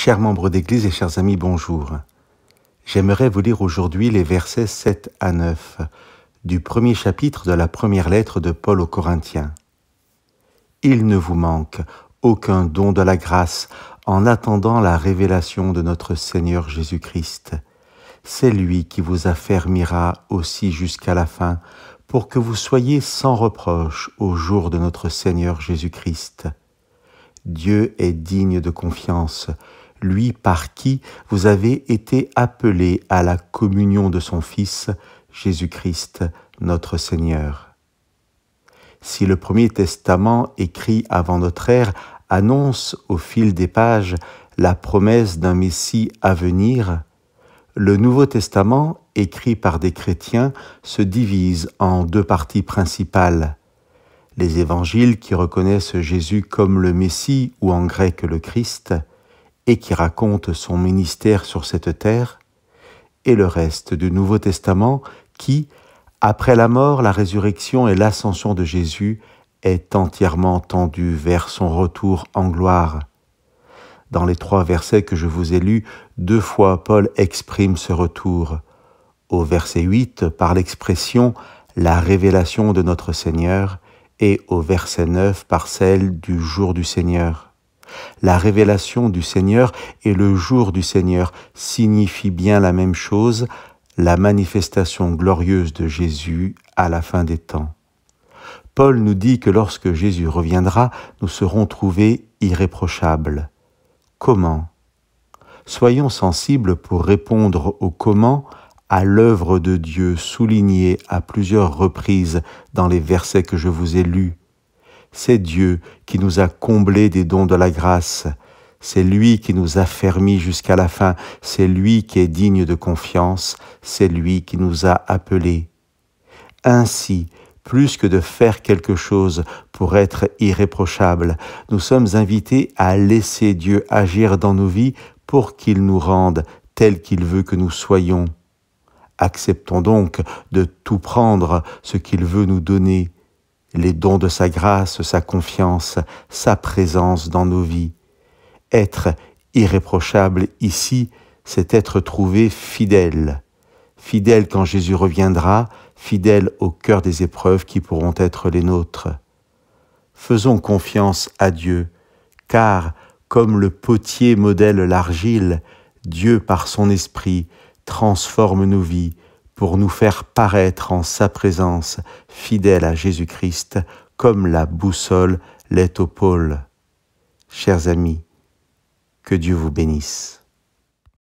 Chers membres d'Église et chers amis, bonjour. J'aimerais vous lire aujourd'hui les versets 7 à 9 du premier chapitre de la première lettre de Paul aux Corinthiens. Il ne vous manque aucun don de la grâce en attendant la révélation de notre Seigneur Jésus-Christ. C'est lui qui vous affermira aussi jusqu'à la fin pour que vous soyez sans reproche au jour de notre Seigneur Jésus-Christ. Dieu est digne de confiance, lui par qui vous avez été appelés à la communion de son Fils, Jésus-Christ, notre Seigneur. Si le Premier Testament, écrit avant notre ère, annonce au fil des pages la promesse d'un Messie à venir, le Nouveau Testament, écrit par des chrétiens, se divise en deux parties principales. Les évangiles qui reconnaissent Jésus comme le Messie ou en grec le Christ et qui racontent son ministère sur cette terre, et le reste du Nouveau Testament qui, après la mort, la résurrection et l'ascension de Jésus, est entièrement tendu vers son retour en gloire. Dans les 3 versets que je vous ai lus, 2 fois Paul exprime ce retour. Au verset 8, par l'expression « la révélation de notre Seigneur » et au verset 9, par celle du jour du Seigneur. La révélation du Seigneur et le jour du Seigneur signifient bien la même chose, la manifestation glorieuse de Jésus à la fin des temps. Paul nous dit que lorsque Jésus reviendra, nous serons trouvés irréprochables. Comment ? Soyons sensibles pour répondre au comment à l'œuvre de Dieu soulignée à plusieurs reprises dans les versets que je vous ai lus. C'est Dieu qui nous a comblés des dons de la grâce. C'est lui qui nous a fermis jusqu'à la fin. C'est lui qui est digne de confiance. C'est lui qui nous a appelés. Ainsi, plus que de faire quelque chose pour être irréprochable, nous sommes invités à laisser Dieu agir dans nos vies pour qu'il nous rende tels qu'il veut que nous soyons. Acceptons donc de tout prendre ce qu'il veut nous donner, les dons de sa grâce, sa confiance, sa présence dans nos vies. Être irréprochable ici, c'est être trouvé fidèle. Fidèle quand Jésus reviendra, fidèle au cœur des épreuves qui pourront être les nôtres. Faisons confiance à Dieu, car, comme le potier modèle l'argile, Dieu, par son esprit, transforme nos vies pour nous faire paraître en sa présence, fidèle à Jésus-Christ, comme la boussole l'est au pôle. Chers amis, que Dieu vous bénisse.